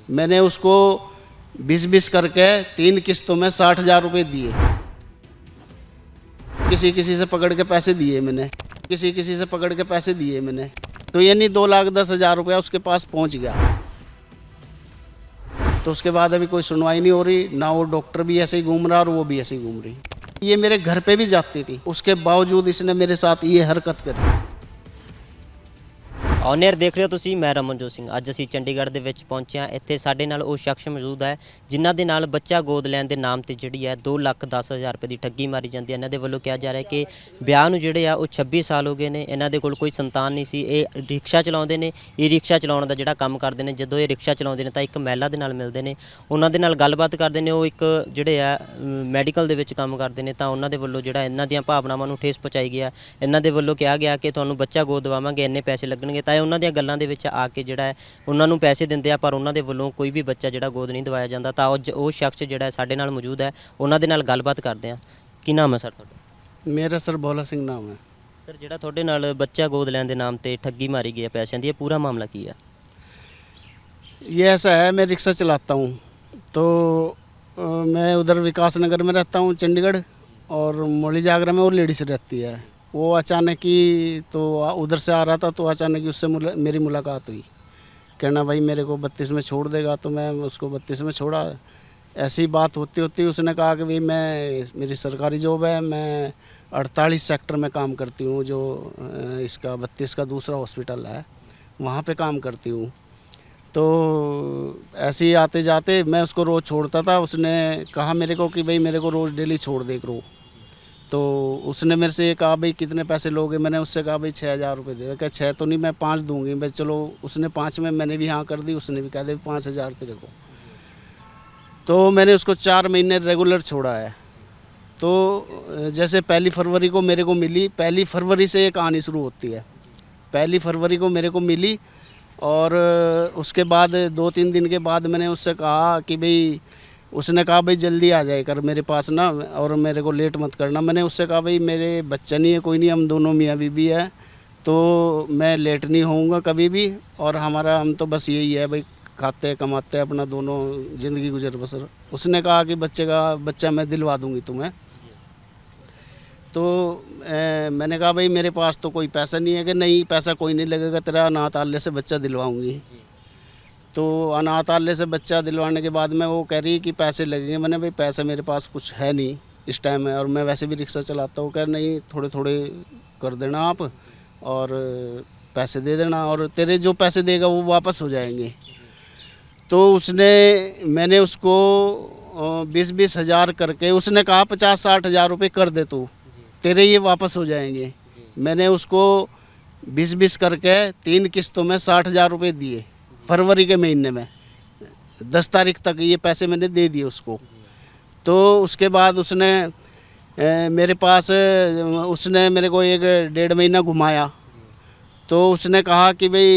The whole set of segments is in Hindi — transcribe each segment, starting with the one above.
मैंने उसको 20-20 करके 3 किस्तों में 60,000 रुपये दिए। किसी किसी से पकड़ के पैसे दिए मैंने, किसी किसी से पकड़ के पैसे दिए मैंने। तो यानी 2,10,000 रुपया उसके पास पहुंच गया। तो उसके बाद अभी कोई सुनवाई नहीं हो रही, ना वो डॉक्टर भी ऐसे ही घूम रहा और वो भी ऐसे ही घूम रही। ये मेरे घर पे भी जाती थी, उसके बावजूद इसने मेरे साथ ये हरकत करी। ਔਨ 에ਅਰ ਦੇਖ ਰਹੇ ਹੋ ਤੁਸੀਂ, ਮੈਂ ਰਮਨਜੋਤ ਸਿੰਘ। ਅੱਜ ਅਸੀਂ ਚੰਡੀਗੜ੍ਹ ਦੇ ਵਿੱਚ ਪਹੁੰਚੇ ਹਾਂ। ਇੱਥੇ ਸਾਡੇ ਨਾਲ ਉਹ ਸ਼ਖਸ ਮੌਜੂਦ ਹੈ ਜਿਨ੍ਹਾਂ ਦੇ ਨਾਲ ਬੱਚਾ ਗੋਦ ਲੈਣ ਦੇ ਨਾਮ ਤੇ ਜਿਹੜੀ ਹੈ 2,10,000 ਰੁਪਏ ਦੀ ਠੱਗੀ ਮਾਰੀ ਜਾਂਦੀ ਹੈ। ਇਹਨਾਂ ਦੇ ਵੱਲੋਂ ਕਿਹਾ ਜਾ ਰਿਹਾ ਕਿ ਵਿਆਹ ਨੂੰ ਜਿਹੜੇ ਆ ਉਹ 26 ਸਾਲ ਹੋ ਗਏ ਨੇ, ਇਹਨਾਂ ਦੇ ਕੋਲ ਕੋਈ ਸੰਤਾਨ ਨਹੀਂ ਸੀ। ਇਹ ਰਿਕਸ਼ਾ ਚਲਾਉਂਦੇ ਨੇ, ਇਹ ਰਿਕਸ਼ਾ ਚਲਾਉਣ ਦਾ ਜਿਹੜਾ ਕੰਮ ਕਰਦੇ ਨੇ। ਜਦੋਂ ਇਹ ਰਿਕਸ਼ਾ ਚਲਾਉਂਦੇ ਨੇ ਤਾਂ ਇੱਕ ਮਹਿਲਾ ਦੇ ਨਾਲ ਮਿਲਦੇ ਨੇ, ਉਹਨਾਂ ਦੇ ਨਾਲ ਗੱਲਬਾਤ ਕਰਦੇ ਨੇ। ਉਹ ਇੱਕ ਜਿਹੜੇ ਆ ਮੈਡੀਕਲ ਦੇ ਵਿੱਚ ਕੰਮ ਕਰਦੇ ਨੇ, ਤਾਂ ਉਹਨਾਂ ਦੇ ਵੱਲੋਂ ਜਿਹੜਾ ਇਹਨਾਂ ਦੀਆਂ ਭਾਵਨਾਵਾਂ ਨੂੰ ਠੇਸ ਪਹੁੰਚਾਈ ਗਿਆ। ਇਹਨਾਂ ਦੇ ਵੱਲੋਂ ਕਿਹਾ ਗਿਆ ਕਿ ਤੁਹਾਨੂੰ ਬੱਚਾ ਗੋਦ ਦਵਾਵਾਂਗੇ, ਇੰਨੇ ਪੈਸੇ ਲੱਗਣਗੇ। ਤਾਂ ਉਹਨਾਂ ਦੀਆਂ ਗੱਲਾਂ ਦੇ ਵਿੱਚ ਆ ਕੇ ਜਿਹੜਾ ਹੈ ਉਹਨਾਂ ਨੂੰ ਪੈਸੇ ਦਿੰਦੇ ਆ, ਪਰ ਉਹਨਾਂ ਦੇ ਵੱਲੋਂ ਕੋਈ ਵੀ ਬੱਚਾ ਜਿਹੜਾ ਗੋਦ ਨਹੀਂ ਦਵਾਇਆ ਜਾਂਦਾ। ਤਾਂ ਉਹ ਸ਼ਖਸ ਜਿਹੜਾ ਸਾਡੇ ਨਾਲ ਮੌਜੂਦ ਹੈ, ਉਹਨਾਂ ਦੇ ਨਾਲ ਗੱਲਬਾਤ ਕਰਦੇ ਆ। ਕੀ ਨਾਮ ਹੈ ਸਰ ਤੁਹਾਡਾ? मेरा सर भोला सिंह नाम है। ਸਰ, ਜਿਹੜਾ ਤੁਹਾਡੇ ਨਾਲ ਬੱਚਾ ਗੋਦ ਲੈਣ ਦੇ ਨਾਮ ਤੇ ਠੱਗੀ ਮਾਰੀ ਗਈ ਹੈ ਪੈਸਿਆਂ ਦੀ, ਇਹ ਪੂਰਾ ਮਾਮਲਾ ਕੀ ਹੈ? ये ऐसा है, मैं रिक्शा चलाता हूँ। तो मैं उधर विकास नगर में रहता हूँ चंडीगढ़, और मौली जागरा में वो लेडीज रहती है। वो अचानक ही तो उधर से आ रहा था, तो अचानक ही उससे मेरी मुलाकात हुई। कहना भाई मेरे को 32 में छोड़ देगा, तो मैं उसको 32 में छोड़ा। ऐसी बात होती होती उसने कहा कि भाई मेरी सरकारी जॉब है, मैं 48 सेक्टर में काम करती हूँ, जो इसका 32 का दूसरा हॉस्पिटल है, वहाँ पे काम करती हूँ। तो ऐसे ही आते जाते मैं उसको रोज़ छोड़ता था। उसने कहा मेरे को कि भाई मेरे को रोज़ डेली छोड़ दे करो। तो उसने मेरे से ये कहा भाई कितने पैसे लोगे? मैंने उससे कहा भाई 6,000 रुपये दे। क्या 6 तो नहीं, मैं 5 दूंगी। भाई चलो, उसने 5 में मैंने भी हाँ कर दी, उसने भी कह दे 5,000 तेरे को। तो मैंने उसको 4 महीने रेगुलर छोड़ा है। तो जैसे 1 फरवरी को मेरे को मिली, 1 फरवरी से ये कहानी शुरू होती है। 1 फरवरी को मेरे को मिली, और उसके बाद 2-3 दिन के बाद मैंने उससे कहा कि भाई, उसने कहा भाई जल्दी आ जाए कर मेरे पास ना, और मेरे को लेट मत करना। मैंने उससे कहा भाई मेरे बच्चा नहीं है, कोई नहीं, हम दोनों मियाँ बीवी है, तो मैं लेट नहीं होऊंगा कभी भी। और हम तो बस यही है भाई, खाते कमाते अपना दोनों ज़िंदगी गुजर बसर। उसने कहा कि बच्चा मैं दिलवा दूंगी तुम्हें। तो मैंने कहा भाई मेरे पास तो कोई पैसा नहीं है। कि नहीं, पैसा कोई नहीं लगेगा, तेरा अनाथालय से बच्चा दिलवाऊंगी। तो अनाथालय से बच्चा दिलवाने के बाद में वो कह रही कि पैसे लगेंगे। मैंने भाई पैसा मेरे पास कुछ है नहीं इस टाइम में, और मैं वैसे भी रिक्शा चलाता हूँ। कह नहीं, थोड़े थोड़े कर देना आप, और पैसे दे देना, और तेरे जो पैसे देगा वो वापस हो जाएंगे। तो मैंने उसको 20-20 हज़ार करके, उसने कहा 50-60 हज़ार रुपये कर दे तू, तेरे ये वापस हो जाएंगे। मैंने उसको 20-20 करके 3 किस्तों में 60,000 रुपये दिए। फरवरी के महीने में 10 तारीख तक ये पैसे मैंने दे दिए उसको। तो उसके बाद उसने मेरे पास मेरे को 1-1.5 महीना घुमाया। तो उसने कहा कि भाई,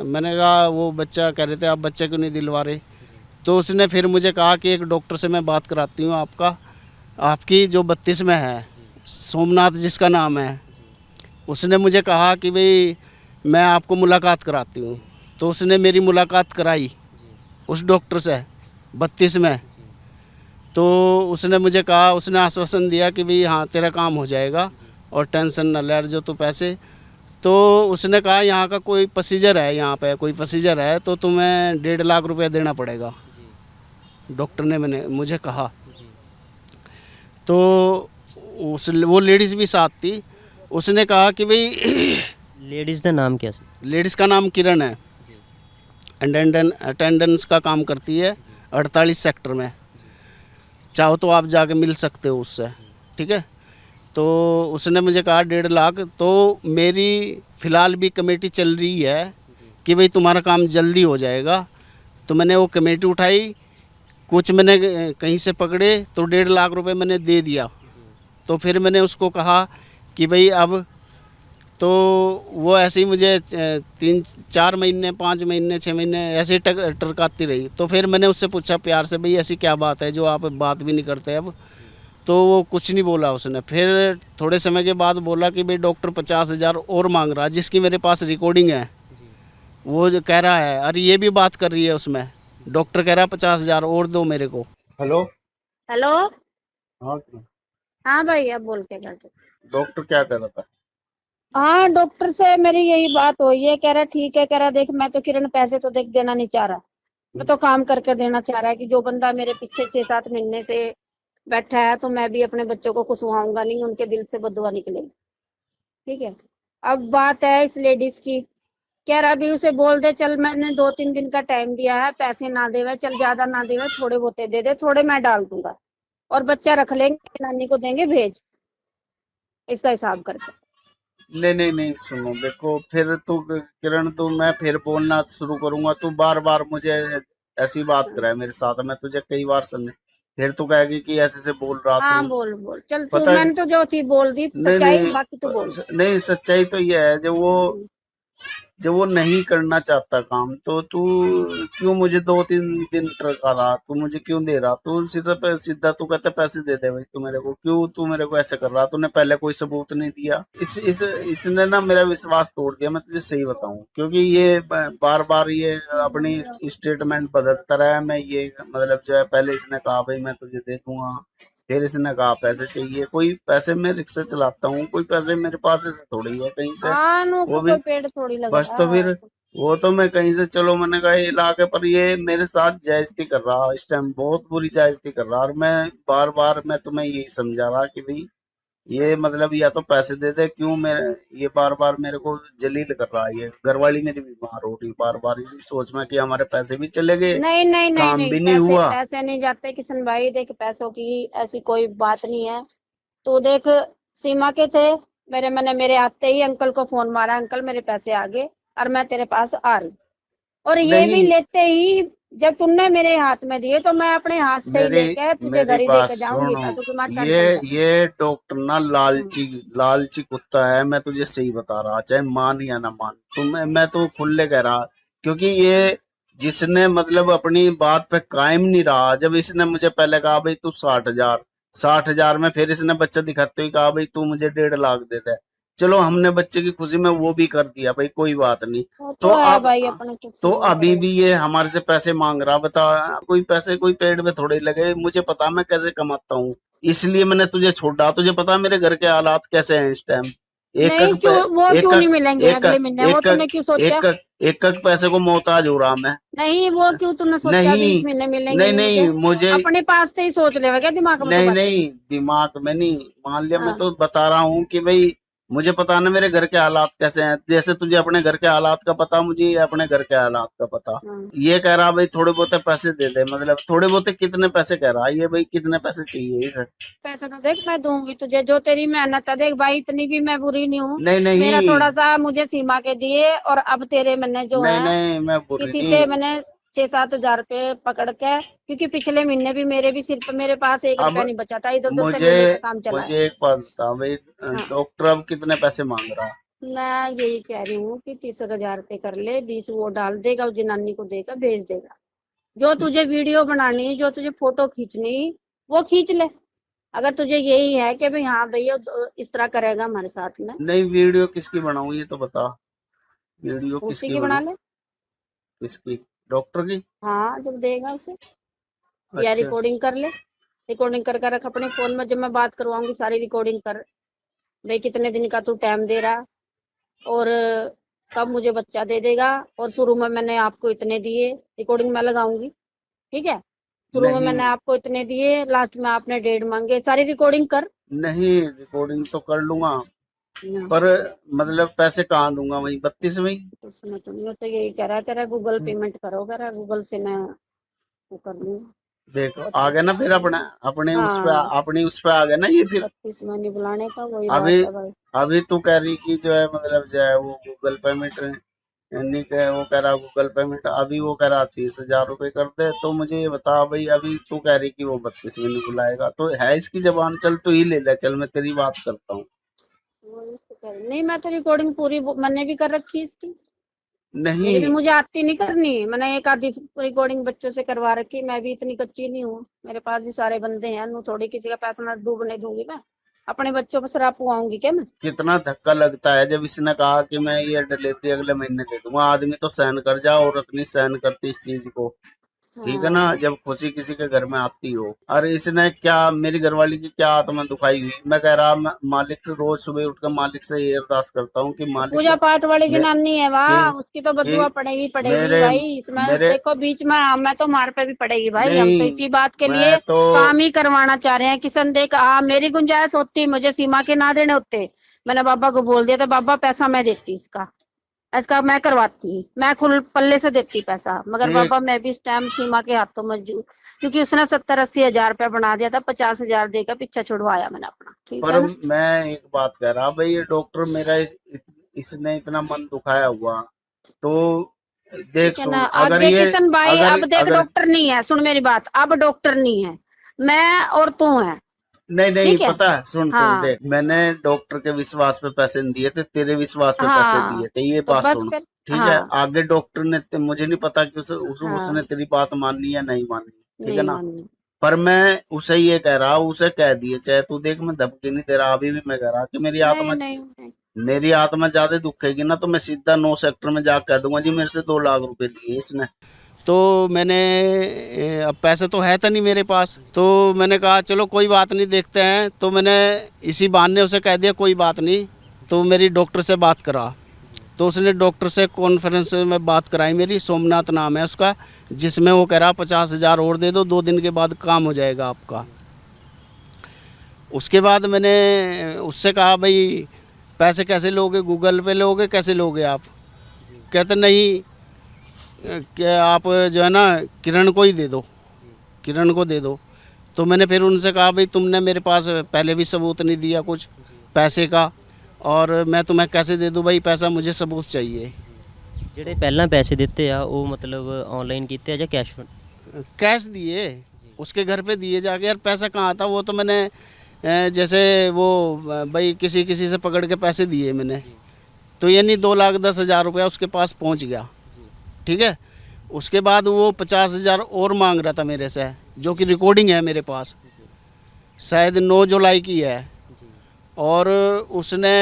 मैंने कहा वो बच्चा कह रहे थे आप बच्चे क्यों नहीं दिलवा रहे? तो उसने फिर मुझे कहा कि एक डॉक्टर से मैं बात कराती हूँ आपकी जो 32 में है, सोमनाथ जिसका नाम है। उसने मुझे कहा कि भाई मैं आपको मुलाकात कराती हूँ। तो उसने मेरी मुलाकात कराई उस डॉक्टर से 32 में। तो उसने मुझे कहा, उसने आश्वासन दिया कि भाई हाँ तेरा काम हो जाएगा, और टेंशन न ले, जो तो पैसे। तो उसने कहा यहाँ का कोई प्रोसीजर है, यहाँ पे कोई प्रोसीजर है, तो तुम्हें 1.5 लाख रुपया देना पड़ेगा। डॉक्टर ने मुझे कहा। तो वो लेडीज़ भी साथ थी। उसने कहा कि भाई लेडीज़ का नाम क्या? लेडीज़ का नाम किरण है, अटेंडेंस का काम करती है 48 सेक्टर में। चाहो तो आप जाके मिल सकते हो उससे, ठीक है। तो उसने मुझे कहा 1.5 लाख। तो मेरी फ़िलहाल भी कमेटी चल रही है कि भाई तुम्हारा काम जल्दी हो जाएगा। तो मैंने वो कमेटी उठाई, कुछ मैंने कहीं से पकड़े, तो 1.5 लाख रुपए मैंने दे दिया। तो फिर मैंने उसको कहा कि भाई अब, तो वो ऐसे ही मुझे 3-4 महीने, 5 महीने, 6 महीने ऐसे ही टरकाती रही। तो फिर मैंने उससे पूछा प्यार से, भाई ऐसी क्या बात है जो आप बात भी नहीं करते अब? तो वो कुछ नहीं बोला उसने। फिर थोड़े समय के बाद बोला कि भाई डॉक्टर 50,000 और मांग रहा, जिसकी मेरे पास रिकॉर्डिंग है। वो जो कह रहा है, अरे ये भी बात कर रही है उसमें डॉक्टर कह रहा 50,000 और दो मेरे को। हेलो। हेलो। हाँ, हाँ भाई, अब बोल के करते। डॉक्टर क्या कह रहा था? हाँ, डॉक्टर से मेरी यही बात हुई है। कह रहा ठीक है, कह रहा देख मैं तो किरण पैसे तो देख देना नहीं चाह रहा, मैं तो काम करके देना चाह रहा है कि जो बंदा मेरे पीछे 6-7 महीने से बैठा है तो मैं भी अपने बच्चों को कुसवाऊंगा नहीं, उनके दिल से बदुआ निकलेगी। ठीक है। अब बात है इस लेडीज की। कह रहा अभी उसे बोल दे, चल मैंने 2-3 दिन का टाइम दिया है, पैसे ना देवे, चल ज्यादा ना देवे, थोड़े बहुते दे दे, थोड़े मैं डाल दूंगा और बच्चा रख लेंगे, नानी को देंगे भेज, इसका हिसाब करके। नहीं नहीं नहीं, सुनो देखो, फिर तू किरण, तू मैं फिर बोलना शुरू करूंगा, तू बार बार मुझे ऐसी बात कराए मेरे साथ, मैं तुझे कई बार समझे, फिर तू कहेगी कि ऐसे से बोल रहा हाँ, तू। बोल बोल, चल तू, पता मैंने तो जो थी बोल दी नहीं सच्चाई, नहीं, बाकी तो बोल। नहीं सच्चाई तो ये है, हम्म। जब वो नहीं करना चाहता काम, तो तू क्यों मुझे 2-3 दिन टरका रहा, तू मुझे क्यों दे रहा, तू सीधा सीधा तू कहता पैसे दे दे भाई, तू मेरे को क्यों, तू मेरे को ऐसे कर रहा, तूने पहले कोई सबूत नहीं दिया, इस इसने ना मेरा विश्वास तोड़ दिया, मैं तुझे सही बताऊं, क्योंकि ये बार बार ये अपनी स्टेटमेंट बदलता रहा है, मैं ये मतलब जो है, पहले इसने कहा भाई मैं तुझे दे दूंगा, फिर इसने कहा पैसे चाहिए, कोई पैसे, मैं रिक्शा चलाता हूँ, कोई पैसे मेरे पास ऐसे थोड़ी है कहीं से, हाँ, नो वो को भी कोई पेड़ थोड़ी लग बस, रहा तो फिर है। वो तो मैं कहीं से, चलो मैंने कहा ये लाके, पर ये मेरे साथ जायजती कर रहा, इस टाइम बहुत बुरी जायजती कर रहा, और मैं बार बार मैं तुम्हें यही समझा रहा कि भाई ये मतलब या तो पैसे दे दे, क्यों मेरे, ये बार बार मेरे को जलील कर रहा है, ये घरवाली मेरी बीमार हो रही बार बार इसी सोच में कि हमारे पैसे भी चले गए, नहीं नहीं नहीं काम नहीं, भी नहीं पैसे हुआ। पैसे नहीं जाते किशन भाई, देख पैसों की ऐसी कोई बात नहीं है। तो देख, सीमा के थे, मैंने मेरे आते ही अंकल को फोन मारा, अंकल मेरे पैसे आ गए और मैं तेरे पास आ रही। और ये भी नहीं, लेते ही जब तुमने मेरे हाथ में दिए तो मैं अपने हाथ से ही मेरी लेके तुझे मेरी घर ही दे बात के जाऊंगी, सुनो, पैसों की मत ये टेंशन कर। ये डॉक्टर ना हम्म। लालची, लालची कुत्ता है, मैं तुझे सही बता रहा, चाहे मान या ना मान, मैं तो खुले कह रहा, क्योंकि ये जिसने मतलब अपनी बात पे कायम नहीं रहा, जब इसने मुझे पहले कहा भाई तू 60,000, 60,000 में फिर इसने बच्चा दिखाते हुए कहा भाई तू मुझे 1.5 लाख दे दे, चलो हमने बच्चे की खुशी में वो भी कर दिया भाई, कोई बात नहीं, वो तो तो है अब भाई, अपने कुछ तो सुनना अभी पड़ेगा। भी ये हमारे से पैसे मांग रहा, बता, कोई पैसे कोई पेड़ में थोड़े लगे, मुझे पता मैं कैसे कमाता हूँ, इसलिए मैंने तुझे छोड़ा, तुझे पता मेरे घर के हालात कैसे हैं इस टाइम, एक नहीं, एक क्यों वो एक क्यों नहीं मिलेंगे एक अगले महीने, वो एक तूने क्यों सोचा? एक एक पैसे को मोहताज हो रहा मैं। नहीं, वो क्यों तूने सोचा भी इस नहीं महीने मिलेंगे नहीं नहीं नहीं, मुझे? मुझे अपने पास से ही सोच लेगा क्या, दिमाग में तो नहीं बातें? नहीं, दिमाग में नहीं, मान लिया, मैं हाँ। तो बता रहा हूँ कि भाई मुझे पता ना मेरे घर के हालात कैसे हैं, जैसे तुझे अपने घर के हालात का पता, मुझे ये अपने घर के हालात का पता, हाँ, ये कह रहा भाई थोड़े बहुत पैसे दे दे, मतलब थोड़े बहुत कितने पैसे कह रहा है ये, भाई कितने पैसे चाहिए इसे? पैसे तो देख मैं दूंगी तुझे, जो तेरी मेहनत है, देख भाई इतनी भी मैं बुरी नहीं हूँ। नहीं मेरा नहीं थोड़ा सा मुझे सीमा के दिए और अब तेरे मैंने जो नहीं है नहीं, मैं बोल रही किसी से नहीं, मैंने 6-7 हजार रुपए पकड़ के, क्योंकि पिछले महीने भी मेरे भी सिर पे मेरे पास 1 रुपया अब नहीं बचा था, इधर उधर से मुझे लेने पे काम चला है। मुझे एक बात बता भाई, हाँ, डॉक्टर अब कितने पैसे मांग रहा? मैं यही कह रही हूँ कि 30 हजार रुपए कर ले, 20 वो डाल देगा, उस जनानी को देगा, भेज देगा। जो तुझे वीडियो बनानी, जो तुझे फोटो खींचनी, वो खींच ले। अगर तुझे यही है कि भाई हाँ भैया इस तरह करेगा हमारे साथ में, नहीं, वीडियो किसकी बनाऊं ये तो बता, वीडियो उसी किसकी की बना बनाऊं? ले। किसकी? डॉक्टर की? हाँ, जब देगा उसे, या अच्छा, रिकॉर्डिंग कर ले, रिकॉर्डिंग करके रख अपने फोन में, जब मैं बात करवाऊंगी सारी रिकॉर्डिंग कर, भाई कितने दिन का तू टाइम दे रहा और कब मुझे बच्चा दे देगा, और शुरू में मैंने आपको इतने दिए, रिकॉर्डिंग मैं लगाऊंगी। ठीक है। शुरू में नहीं मैंने आपको इतने दिए, लास्ट में आपने 1.5 मांगे, सारी रिकॉर्डिंग कर। नहीं, रिकॉर्डिंग तो कर लूंगा, हाँ, पर मतलब पैसे कहाँ दूंगा, वही 32 में ही? तो उसमें तो मैं तो यही कह रहा गूगल पेमेंट करो, कह रहा गूगल से मैं वो कर लूंगा। देखो आ गया 32 ना में फिर कर अपने, लूंगा। अपने उस पे, हाँ, अपनी उस पे आ गया ना ये फिर। 32 में नहीं बुलाने का, वही अभी बात है भाई। अभी तू कह रही कि जो है मतलब जो है वो गूगल पेमेंट नहीं, कह वो कह रहा गूगल पेमेंट, अभी वो कह रहा 30,000 रुपये कर दे, तो मुझे ये बता भाई, अभी तू कह रही कि वो 32 में नहीं बुलाएगा, तो है इसकी जबान, चल तू ही ले ले, चल मैं तेरी बात करता हूँ। वही तो कह रही। नहीं, मैं तो रिकॉर्डिंग पूरी मैंने भी कर रखी है इसकी। मेरी भी नहीं, मुझे आती नहीं करनी, मैंने एक आधी रिकॉर्डिंग बच्चों से करवा रखी, मैं भी इतनी कच्ची नहीं हूँ, मेरे पास भी सारे बंदे हैं, नू थोड़ी किसी का पैसा ना डूबने दूंगी मैं, अपने बच्चों पर शराब पुआऊंगी क्या मैं? कितना धक्का लगता है जब इसने कहा कि मैं ये डिलीवरी अगले महीने दे दूंगा, आदमी तो सहन कर जा, औरत नहीं सहन करती इस चीज को। ठीक है ना, हाँ जब खुशी किसी के घर में आती हो। और इसने क्या, मेरी घरवाली की क्या आत्मा दुखाई हुई। मैं कह रहा, मालिक से रोज सुबह उठकर मालिक से ये अरदास करता हूँ कि तो मालिक पूजा पाठ वाली मे, जनानी है कि, वाह, उसकी तो कि बद्दुआ पड़ेगी पड़ेगी मेरे भाई इसमें। मेरे देखो बीच में मैं तो मार पे भी पड़ेगी भाई। हम तो नहीं, इसी बात के लिए मैं तो काम ही करवाना चाह रहे हैं। किशन देख मेरी गुंजाइश होती मुझे सीमा के ना देने होते, मैंने बाबा को बोल दिया था बाबा पैसा मैं देती इसका, इसका मैं करवाती, मैं खुल पल्ले से देती पैसा, मगर देख, बाबा मैं भी इस टाइम सीमा के हाथों में क्योंकि उसने 70-80 हजार रुपया बना दिया था, 50 हजार देकर पीछा छुड़वाया मैंने अपना, ठीक पर है ना। मैं एक बात कह रहा भाई, ये डॉक्टर मेरा इसने इतना मन दुखाया हुआ तो देख ठीक है ना। सुन, अगर आगे ये किशन भाई अगर अब देख अगर डॉक्टर नहीं है, सुन मेरी बात, अब डॉक्टर नहीं है, मैं और तू है, नहीं नहीं, ठीक है। पता है, सुन सुन, हाँ देख, मैंने डॉक्टर के विश्वास पे पैसे नहीं दिए थे, तेरे विश्वास पे पैसे दिए हाँ थे, ये तो बात बस सुन। फिर। ठीक है, हाँ आगे डॉक्टर ने मुझे नहीं पता कि उसने हाँ तेरी बात माननी या नहीं माननी, ठीक है नहीं ना। माननी। पर मैं उसे ये कह रहा हूँ, उसे कह दिए, चाहे तू देख, मैं धमकी नहीं दे रहा, अभी भी मैं कह रहा कि नहीं नहीं नहीं मेरी आत्मा ज्यादा दुखेगी ना, तो मैं सीधा 9 सेक्टर में जाकर कह दूंगा जी मेरे से 2 लाख रुपए लिए इसने। तो मैंने अब पैसे तो है तो नहीं मेरे पास, तो मैंने कहा चलो कोई बात नहीं, देखते हैं। तो मैंने इसी बहाने उसे कह दिया कोई बात नहीं, तो मेरी डॉक्टर से बात करा। तो उसने डॉक्टर से कॉन्फ्रेंस में बात कराई, मेरी सोमनाथ नाम है उसका, जिसमें वो कह रहा 50 हजार और दे दो, 2 दिन के बाद काम हो जाएगा आपका। उसके बाद मैंने उससे कहा भाई पैसे कैसे लोगे, गूगल पे लोगे, कैसे लोगे आप। कहते नहीं, कि आप जो है ना किरण को ही दे दो, किरण को दे दो। तो मैंने फिर उनसे कहा भाई तुमने मेरे पास पहले भी सबूत नहीं दिया कुछ पैसे का, और मैं तुम्हें कैसे दे दूं भाई पैसा, मुझे सबूत चाहिए। ਜਿਹੜੇ ਪਹਿਲਾਂ ਪੈਸੇ ਦਿੱਤੇ ਆ ਉਹ ਮਤਲਬ ਆਨਲਾਈਨ ਕੀਤੇ ਆ ਜਾਂ ਕੈਸ਼? कैश दिए, उसके घर पे दिए जाके। यार पैसा कहाँ था, वो तो मैंने जैसे वो भाई किसी किसी से पकड़ के पैसे दिए मैंने, तो यानी 2,10,000 रुपया उसके पास पहुंच गया, ठीक है। उसके बाद वो 50 हजार और मांग रहा था मेरे से, जो कि रिकॉर्डिंग है मेरे पास, शायद 9 जुलाई की है। और उसने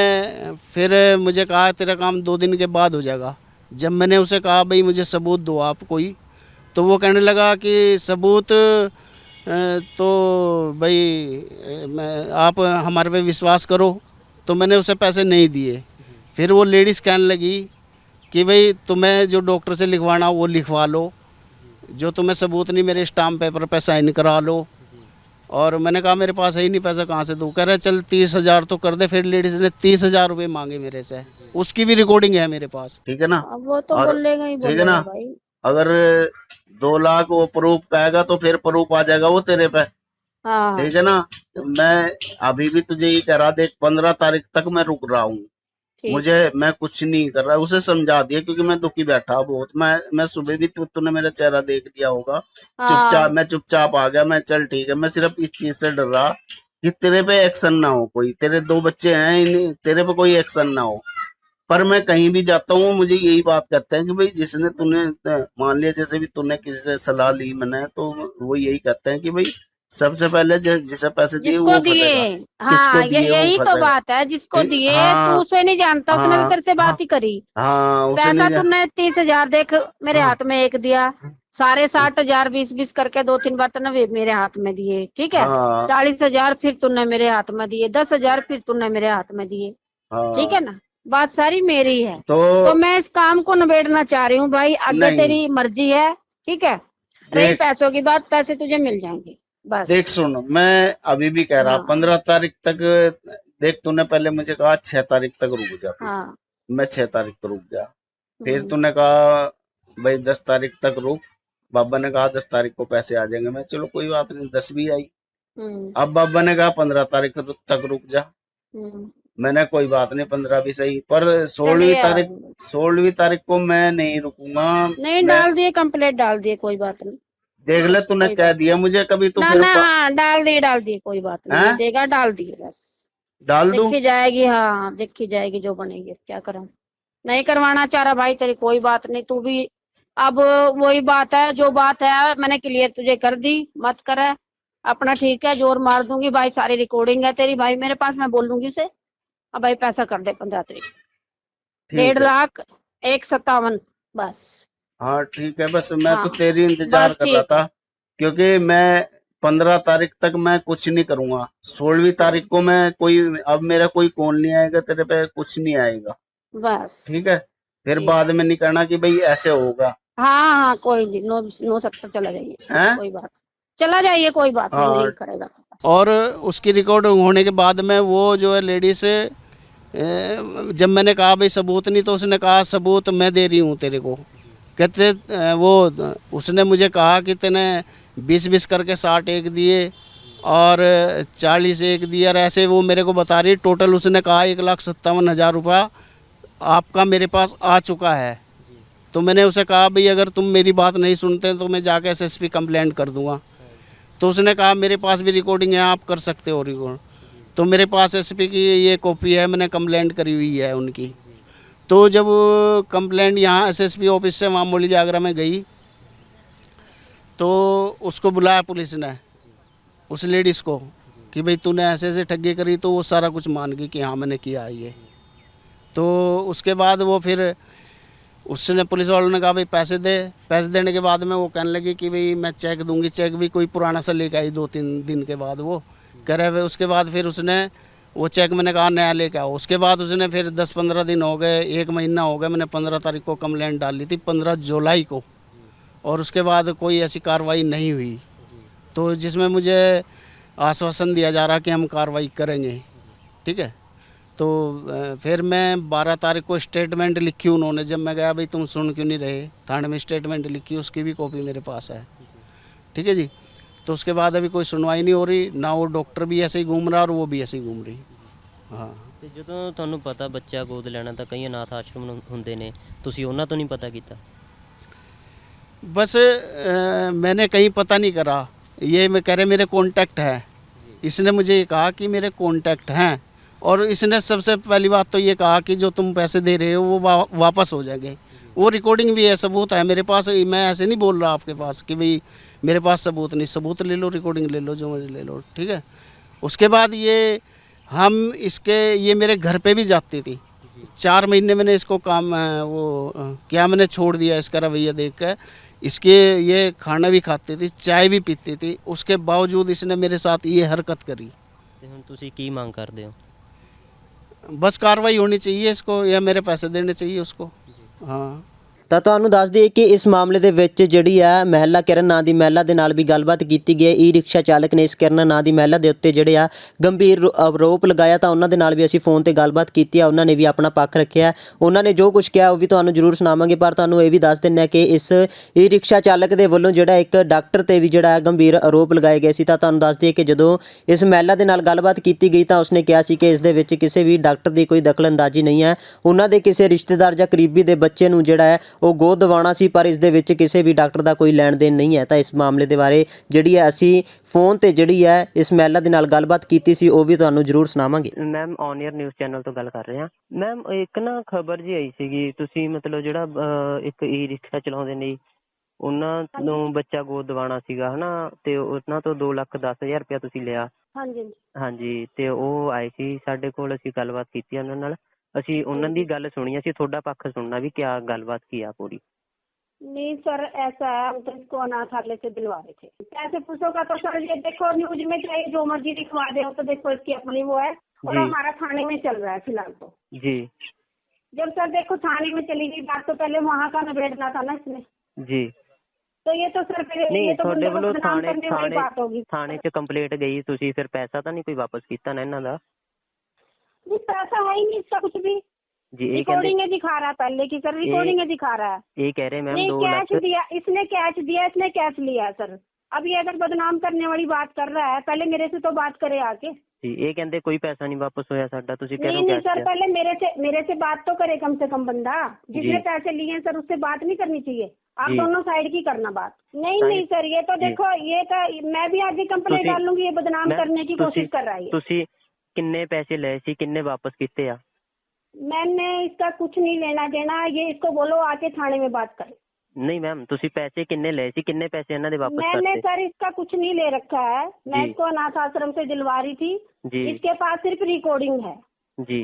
फिर मुझे कहा तेरा काम 2 दिन के बाद हो जाएगा। जब मैंने उसे कहा भाई मुझे सबूत दो आप कोई, तो वो कहने लगा कि सबूत तो भाई आप हमारे पे विश्वास करो। तो मैंने उसे पैसे नहीं दिए। फिर वो लेडीज़ कहने लगी कि भाई तुम्हें जो डॉक्टर से लिखवाना वो लिखवा लो, जो तुम्हें सबूत नहीं मेरे स्टाम्प पेपर पे साइन करा लो। और मैंने कहा मेरे पास है ही नहीं पैसा, कहाँ से दूँ। कह रहे चल 30 हजार तो कर दे। फिर लेडीज़ ने 30 हजार रुपये मांगे मेरे से, उसकी भी रिकॉर्डिंग है मेरे पास, ठीक है ना। अब वो तो और बोलेगा ही ठीक है बोलेगा ना, भाई। अगर 2 लाख वो प्रूफ पाएगा तो फिर प्रूफ आ जाएगा वो तेरे पे, हाँ ठीक है ना। मैं अभी भी तुझे ये कह रहा, देख 15 तारीख तक मैं रुक रहा हूँ, ठीक मुझे, है। मैं कुछ नहीं कर रहा। उसे समझा दिया क्योंकि मैं दुखी बैठा बहुत। मैं सुबह भी तूने मेरा चेहरा देख लिया होगा, हाँ मैं चुपचाप आ गया। मैं चल ठीक है, मैं सिर्फ इस चीज से डर रहा कि तेरे पे एक्शन ना हो कोई, तेरे 2 बच्चे हैं, तेरे पे कोई एक्शन ना हो। पर मैं कहीं भी जाता हूँ मुझे यही बात कहते हैं कि भाई जिसने तूने, मान लिया जैसे भी तूने किसी से सलाह ली मैंने, तो वो यही कहते हैं कि भाई सबसे पहले जिसे पैसे दिए जिसको वो दिए, फंसेगा, किसको हाँ दिए वो यही तो फंसेगा। बात है, जिसको दिए तू हाँ उसे नहीं जानता, उसने भी हाँ तेरे से हाँ बात ही करी। हाँ, उसे पैसा नहीं तूने 30 हजार देख मेरे हाँ हाथ में एक दिया, सारे 60 हजार 20-20 करके 2-3 बार तूने मेरे हाथ में दिए, ठीक है। हाँ 40 हजार फिर तूने मेरे हाथ में दिए, 10 हजार फिर तूने मेरे हाथ में दिए, ठीक है हाँ, ना। बात सारी मेरी है। तो तो मैं इस काम को निबेड़ना चाह रही हूँ भाई, आगे नहीं, तेरी मर्जी है, ठीक है। रही देख पैसों की बात, पैसे तुझे मिल जाएंगे बस। देख सुन, मैं अभी भी कह रहा हाँ 15 तारीख तक। देख तूने पहले मुझे कहा 6 तारीख तक रुक जा तू, हाँ मैं 6 तारीख तक रुक गया। फिर हम्म तूने कहा भाई 10 तारीख तक रुक, बाबा ने कहा 10 तारीख को पैसे आ जाएंगे। मैं चलो कोई बात नहीं, 10 भी आई। हम्म अब बाबा ने कहा 15 तारीख तक रुक जा। हम्म। मैंने कोई बात नहीं, 15 भी सही, पर 16वीं चलिए तारीख 16वीं तारीख को मैं नहीं रुकूंगा। नहीं, मैं डाल दिए कंप्लेंट, डाल दिए, कोई बात नहीं। देख ले, तूने कोई कह बात दिया मुझे कभी तो ना फिर ना, हाँ डाल दिए कोई बात नहीं, हैं जो देगा डाल दिए बस। डाल दूं। देखी जाएगी, हाँ देखी जाएगी जो बनेगी, क्या करें। नहीं करवाना चाह रहा भाई तेरी कोई बात नहीं, तू भी अब वही बात है, जो बात है मैंने क्लियर तुझे कर दी, मत करे अपना, ठीक है। जोर मार दूंगी भाई, सारी रिकॉर्डिंग है तेरी भाई मेरे पास, मैं बोल दूंगी उसे अब भाई पैसा कर दे 15 तारीख, ठीक है 1,50,000 1,57 बस। हाँ ठीक है, बस मैं तो हाँ तेरी इंतजार बस कर रहा ठीक है। था, क्योंकि मैं 15 तारीख तक मैं कुछ नहीं करूंगा। 16वीं तारीख को मैं कोई, अब मेरा कोई कॉल नहीं आएगा, तेरे पे कुछ नहीं आएगा। बस ठीक है, फिर ठीक। बाद में नहीं कहना कि भाई ऐसे होगा। हाँ हाँ कोई नहीं, नो नो सेक्टर चला जाइए, हैं? कोई बात, चला जाइए कोई बात नहीं, हाँ। नहीं करेगा। और उसकी रिकॉर्ड होने के बाद में वो जो है लेडीज, जब मैंने कहा भाई सबूत नहीं, तो उसने कहा सबूत मैं दे रही हूँ तेरे को। कहते उसने मुझे कहा कि तूने 20-20 करके 60 एक दिए और 40 एक दिया, और ऐसे वो मेरे को बता रही। टोटल उसने कहा 1,57,000 रुपया आपका मेरे पास आ चुका है। तो मैंने उसे कहा भाई अगर तुम मेरी बात नहीं सुनते तो मैं जाके एसएसपी कंप्लेंट कर दूंगा। तो उसने कहा मेरे पास भी रिकॉर्डिंग है, आप कर सकते हो रिकॉर्ड। तो मेरे पास एसपी की ये कॉपी है, मैंने कंप्लेंट करी हुई है उनकी। तो जब कंप्लेंट यहाँ एसएसपी ऑफिस से वहाँ मौली जागरा में गई, तो उसको बुलाया पुलिस ने, उस लेडीज़ को, कि भाई तूने ऐसे ऐसे ठगी करी। तो वो सारा कुछ मान गई कि हाँ मैंने किया है ये। तो उसके बाद वो फिर उसने, पुलिस वालों ने कहा भाई पैसे दे। पैसे देने के बाद में वो कहने लगी कि भाई मैं चेक दूंगी। चेक भी कोई पुराना सा लेके आई 2-3 दिन के बाद वो कह रहे हुए। उसके बाद फिर उसने वो चेक, मैंने कहा नया लेके आओ। उसके बाद उसने फिर 10-15 दिन हो गए, 1 महीना हो गया। मैंने 15 तारीख को कंप्लेंट डाली थी, 15 जुलाई को, और उसके बाद कोई ऐसी कार्रवाई नहीं हुई। तो जिसमें मुझे आश्वासन दिया जा रहा कि हम कार्रवाई करेंगे। ठीक है। तो फिर मैं 12 तारीख को स्टेटमेंट लिखी उन्होंने, जब मैं गया भाई तुम सुन क्यों नहीं रहे, थाने में स्टेटमेंट लिखी, उसकी भी कॉपी मेरे पास है। ठीक है जी। तो उसके बाद अभी कोई सुनवाई नहीं हो रही ना, वो डॉक्टर भी ऐसे ही घूम रहा और वो भी ऐसे ही घूम रही। हाँ। ਤੇ ਜਦੋਂ ਤੁਹਾਨੂੰ ਪਤਾ ਬੱਚਾ ਗੋਦ ਲੈਣਾ ਤਾਂ ਕਈ ਅਨਾਥ ਆਸ਼ਰਮ ਹੁੰਦੇ ਨੇ, ਤੁਸੀਂ ਉਹਨਾਂ ਤੋਂ ਨਹੀਂ ਪਤਾ ਕੀਤਾ? बस मैंने कहीं पता नहीं करा। ये मैं कह रहे मेरे कॉन्टैक्ट है, इसने मुझे ये कहा कि मेरे कॉन्टैक्ट हैं। और इसने सबसे पहली बात तो ये कहा कि जो तुम पैसे दे रहे हो वो वापस हो जाएंगे। वो रिकॉर्डिंग भी है, सबूत है मेरे पास। मैं ऐसे नहीं बोल रहा आपके पास कि भाई मेरे पास सबूत नहीं। सबूत ले लो, रिकॉर्डिंग ले लो, जो मुझे ले लो। ठीक है। उसके बाद ये हम इसके, ये मेरे घर पे भी जाती थी। 4 महीने मैंने इसको काम क्या मैंने छोड़ दिया इसका रवैया देख कर। इसके ये खाना भी खाती थी, चाय भी पीती थी, उसके बावजूद इसने मेरे साथ ये हरकत करी। ਤੇ ਹੁਣ ਤੁਸੀਂ ਕੀ ਮੰਗ ਕਰਦੇ ਹੋ? बस कार्रवाई होनी चाहिए इसको, या मेरे पैसे देने चाहिए उसको। हाँ। ਤਾਂ ਤੁਹਾਨੂੰ ਦੱਸ ਦਈਏ ਕਿ ਇਸ ਮਾਮਲੇ ਦੇ ਵਿੱਚ ਜਿਹੜੀ ਆ ਮਹਿਲਾ ਕਿਰਨ ਨਾਂ ਦੀ ਮਹਿਲਾ ਦੇ ਨਾਲ ਵੀ ਗੱਲਬਾਤ ਕੀਤੀ ਗਈ। ਈ ਰਿਕਸ਼ਾ ਚਾਲਕ ਨੇ ਇਸ ਕਿਰਨ ਨਾਂ ਦੀ ਮਹਿਲਾ ਦੇ ਉੱਤੇ ਜਿਹੜੇ ਆ ਗੰਭੀਰ ਆਰੋਪ ਲਗਾਇਆ, ਤਾਂ ਉਹਨਾਂ ਦੇ ਨਾਲ ਵੀ ਅਸੀਂ ਫੋਨ ਤੇ ਗੱਲਬਾਤ ਕੀਤੀ ਆ। ਉਹਨਾਂ ਨੇ ਵੀ ਆਪਣਾ ਪੱਖ ਰੱਖਿਆ, ਉਹਨਾਂ ਨੇ ਜੋ ਕੁਝ ਕਿਹਾ ਉਹ ਵੀ ਤੁਹਾਨੂੰ ਜ਼ਰੂਰ ਸੁਣਾਵਾਂਗੇ। ਪਰ ਤੁਹਾਨੂੰ ਇਹ ਵੀ ਦੱਸ ਦਿੰਦੇ ਹਾਂ ਕਿ ਇਸ ਈ ਰਿਕਸ਼ਾ ਚਾਲਕ ਦੇ ਵੱਲੋਂ ਜਿਹੜਾ ਇੱਕ ਡਾਕਟਰ ਤੇ ਵੀ ਜਿਹੜਾ ਗੰਭੀਰ ਆਰੋਪ ਲਗਾਏ ਗਏ ਸੀ। ਤਾਂ ਤੁਹਾਨੂੰ ਦੱਸ ਦਈਏ ਕਿ ਜਦੋਂ ਇਸ ਮਹਿਲਾ ਦੇ ਨਾਲ ਗੱਲਬਾਤ ਕੀਤੀ ਗਈ ਤਾਂ ਉਸਨੇ ਕਿਹਾ ਸੀ ਕਿ ਇਸ ਦੇ ਵਿੱਚ ਕਿਸੇ ਵੀ ਡਾਕਟਰ ਦੀ ਕੋਈ ਦਖਲਅੰਦਾਜ਼ੀ ਨਹੀਂ ਹੈ। ਉਹਨਾਂ ਦੇ ਕਿਸੇ ਰਿਸ਼ਤੇਦਾਰ ਜਾਂ ਕਰੀਬੀ ਦੇ ਬੱਚੇ ਨੂੰ ਜਿਹੜਾ ਹੈ ਉਹ ਗੋਦ ਦਿਵਾਉਣਾ ਸੀ, ਪਰ ਇਸ ਦੇ ਵਿੱਚ ਕਿਸੇ ਵੀ ਡਾਕਟਰ ਦਾ ਕੋਈ ਲੈਣ ਦੇਣ ਨਹੀਂ ਹੈ। ਤਾਂ ਇਸ ਮਾਮਲੇ ਦੇ ਬਾਰੇ ਜਿਹੜੀ ਹੈ ਅਸੀਂ ਫੋਨ ਤੇ ਜਿਹੜੀ ਹੈ ਇਸ ਮਹਿਲਾ ਦੇ ਨਾਲ ਗੱਲਬਾਤ ਕੀਤੀ ਸੀ, ਉਹ ਵੀ ਤੁਹਾਨੂੰ ਜ਼ਰੂਰ ਸੁਣਾਵਾਂਗੇ। Ma'am on air news channel ਤੋਂ ਗੱਲ ਕਰ ਰਹੇ ਹਾਂ। ਮੈਮ ਇੱਕ ਨਾ ਖਬਰ ਜੀ ਆਈ ਸੀਗੀ, ਤੁਸੀਂ ਮਤਲਬ ਜਿਹੜਾ ਇੱਕ ਈ ਰਿਕਸ਼ਾ ਚਲਾਉਂਦੇ ਨੇ ਉਹਨਾਂ ਨੂੰ ਬੱਚਾ ਗੋਦ ਦਿਵਾਉਣਾ ਸੀਗਾ ਹਨਾ, ਤੇ ਉਹਨਾਂ ਤੋਂ 2,10,000 ਰੁਪਇਆ ਤੁਸੀਂ ਲਿਆ। ਹਾਂਜੀ ਹਾਂਜੀ, ਤੇ ਉਹ ਆਏ ਸੀ ਸਾਡੇ ਕੋਲ, ਅਸੀਂ ਗੱਲਬਾਤ ਕੀਤੀ ਉਹਨਾਂ ਨਾਲ। ਅਸੀਂ ਉਹਨਾਂ ਦੀ ਗੱਲ ਸੁਣੀ, ਅਸੀਂ ਤੁਹਾਡਾ ਪੱਖ ਸੁਣਨਾ ਵੀ क्या ਗੱਲਬਾत की ਆ पूरी। नहीं सर, ऐसा है, हम तो इसको अनाथालय से दिलवा रहे थे। पैसे पूछो का तो सर ये देखो न्यूज में चाहे जो मर्जी दिखवा दे, तो देखो इसकी अपनी वो है, और जी। हमारा थाने में चल रहा है फिलहाल तो। जी जब सर देखो थाने में चली गई बात, तो पहले वहाँ का निबेड़ना था ना इसने। जी। तो ये तो सर फिर नहीं ये तो ਤੁਹਾਡੇ बंदे को ਵੱਲੋਂ बदनाम करने वाली बात होगी। ਥਾਣੇ 'ਚ ਕੰਪਲੇਂਟ ਗਈ, ਤੁਸੀਂ ਫਿਰ ਪੈਸਾ ਤਾਂ ਨਹੀਂ ਕੋਈ ਵਾਪਸ ਕੀਤਾ ਨਾ ਇਹਨਾਂ ਦਾ? नहीं पैसा है ही नहीं इसका कुछ भी। जी। ਇਹ रिकॉर्डिंग है दिखा रहा है पहले की सर, रिकॉर्डिंग है दिखा रहा है। ਇਹ ਕਹਿ ਰਹੇ ਮੈਮ नहीं 2 कैश ਲੱਖ। दिया इसने, कैश दिया इसने, कैश लिया है सर। अब ये अगर बदनाम करने वाली बात कर रहा है, पहले मेरे से तो बात करे आके। जी। ਇਹ ਕਹਿੰਦੇ ਕੋਈ ਪੈਸਾ ਨਹੀਂ ਵਾਪਸ ਹੋਇਆ ਸਾਡਾ, ਤੁਸੀਂ ਕਹਿ ਰਹੇ नहीं ਹੋ नहीं सर, कैश। पहले मेरे से बात तो करे कम से कम बंदा, जिसने जी। पैसे लिए हैं सर, उससे बात नहीं करनी चाहिए। आप जी। दोनों साइड की करना बात। नहीं साइड- नहीं सर, ये तो जी। देखो ये तो मैं भी आगे कंप्लेंट ਤੁਸੀਂ- डाल लूंगी, ये बदनाम मैम, करने की कोशिश कर रहा है ये। ਤੁਸੀਂ ਕਿੰਨੇ ਪੈਸੇ ਲਏ ਸੀ, ਕਿੰਨੇ ਵਾਪਸ ਕੀਤੇ ਆ? मैंने इसका कुछ नहीं लेना देना, ये इसको बोलो आके थाने में बात करे। नहीं मैम, ਤੁਸੀਂ ਪੈਸੇ ਕਿੰਨੇ ਲਏ ਸੀ, ਕਿੰਨੇ ਪੈਸੇ ਇਹਨਾਂ ਦੇ ਵਾਪਸ मैंने ਕਰਤੇ? सर इसका कुछ नहीं ले रखा है, मैं जी। इसको अनाथ आश्रम से दिलवा रही थी। जी। इसके पास सिर्फ रिकॉर्डिंग है, जी।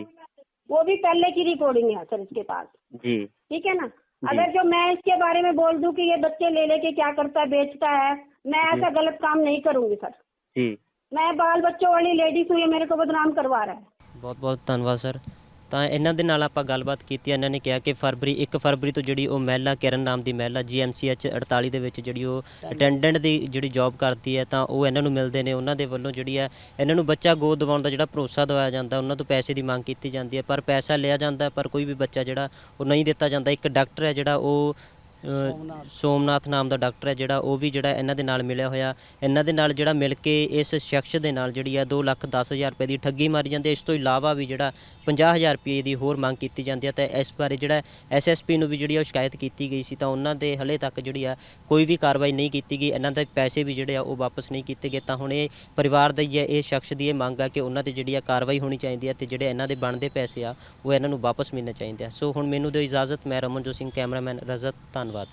वो भी पहले की रिकॉर्डिंग है सर इसके पास। जी। ठीक है ना। अगर जो मैं इसके बारे में बोल दूं कि ये बच्चे ले लेके क्या करता है, बेचता है, मैं ऐसा गलत काम नहीं करूंगी सर। जी मैं बाल बच्चों वाली लेडीज हूँ, ये मेरे को बदनाम करवा रहा है। ਬਹੁਤ ਬਹੁਤ ਧੰਨਵਾਦ ਸਰ। ਤਾਂ ਇਹਨਾਂ ਦੇ ਨਾਲ ਆਪਾਂ ਗੱਲਬਾਤ ਕੀਤੀ। ਇਹਨਾਂ ਨੇ ਕਿਹਾ ਕਿ 1 ਫਰਵਰੀ ਤੋਂ ਜਿਹੜੀ ਉਹ ਮਹਿਲਾ ਕਿਰਨ ਨਾਮ ਦੀ ਮਹਿਲਾ GMCH 48 ਦੇ ਵਿੱਚ ਜਿਹੜੀ ਉਹ ਅਟੈਂਡੈਂਟ ਦੀ ਜਿਹੜੀ ਜੌਬ ਕਰਦੀ ਹੈ, ਤਾਂ ਉਹ ਇਹਨਾਂ ਨੂੰ ਮਿਲਦੇ ਨੇ। ਉਹਨਾਂ ਦੇ ਵੱਲੋਂ ਜਿਹੜੀ ਹੈ ਇਹਨਾਂ ਨੂੰ ਬੱਚਾ ਗੋਦ ਦਿਵਾਉਣ ਦਾ ਜਿਹੜਾ ਭਰੋਸਾ ਦਵਾਇਆ ਜਾਂਦਾ, ਉਹਨਾਂ ਤੋਂ ਪੈਸੇ ਦੀ ਮੰਗ ਕੀਤੀ ਜਾਂਦੀ ਹੈ, ਪਰ ਪੈਸਾ ਲਿਆ ਜਾਂਦਾ ਪਰ ਕੋਈ ਵੀ ਬੱਚਾ ਜਿਹੜਾ ਉਹ ਨਹੀਂ ਦਿੱਤਾ ਜਾਂਦਾ। ਇੱਕ ਡਾਕਟਰ ਹੈ ਜਿਹੜਾ ਉਹ ਸੋਮਨਾਥ ਨਾਮ ਦਾ ਡਾਕਟਰ ਹੈ ਜਿਹੜਾ ਉਹ ਵੀ ਜਿਹੜਾ ਇਹਨਾਂ ਦੇ ਨਾਲ ਮਿਲਿਆ ਹੋਇਆ। ਇਹਨਾਂ ਦੇ ਨਾਲ ਜਿਹੜਾ ਮਿਲ ਕੇ ਇਸ ਸ਼ਖਸ ਦੇ ਨਾਲ ਜਿਹੜੀ ਹੈ 2,10,000 ਰੁਪਏ ਦੀ ਠੱਗੀ ਮਾਰੀ ਜਾਂਦੀ ਹੈ। ਇਸ ਤੋਂ ਇਲਾਵਾ ਵੀ ਜਿਹੜਾ 50,000 ਰੁਪਏ ਦੀ ਹੋਰ ਮੰਗ ਕੀਤੀ ਜਾਂਦੀ ਹੈ। ਤਾਂ ਇਸ ਬਾਰੇ ਜਿਹੜਾ SSP ਨੂੰ ਵੀ ਜਿਹੜੀ ਉਹ ਸ਼ਿਕਾਇਤ ਕੀਤੀ ਗਈ ਸੀ, ਤਾਂ ਉਹਨਾਂ ਦੇ ਹਲੇ ਤੱਕ ਜਿਹੜੀ ਆ ਕੋਈ ਵੀ ਕਾਰਵਾਈ ਨਹੀਂ ਕੀਤੀ ਗਈ। ਇਹਨਾਂ ਦੇ ਪੈਸੇ ਵੀ ਜਿਹੜੇ ਆ ਉਹ ਵਾਪਸ ਨਹੀਂ ਕੀਤੇ ਗਏ। ਤਾਂ ਹੁਣ ਇਹ ਪਰਿਵਾਰ ਦਾ ਹੀ ਇਹ ਸ਼ਖਸ ਦੀ ਇਹ ਮੰਗ ਆ ਕਿ ਉਹਨਾਂ 'ਤੇ ਜਿਹੜੀ ਆ ਕਾਰਵਾਈ ਹੋਣੀ ਚਾਹੀਦੀ ਹੈ, ਅਤੇ ਜਿਹੜੇ ਇਹਨਾਂ ਦੇ ਬਣਦੇ ਪੈਸੇ ਆ ਉਹ ਇਹਨਾਂ ਨੂੰ ਵਾਪਸ ਮਿਲਣੇ ਚਾਹੀਦੇ ਆ। ਸੋ ਹੁਣ ਮੈਨੂੰ ਦਿਓ ਇਜਾਜ਼ਤ। ਮੈਂ ਰਮਨਜੋਤ ਸਿੰਘ, ਕੈਮਰਾਮੈਨ ਰਜ਼ਤ, ਧੰਨਵਾਦ।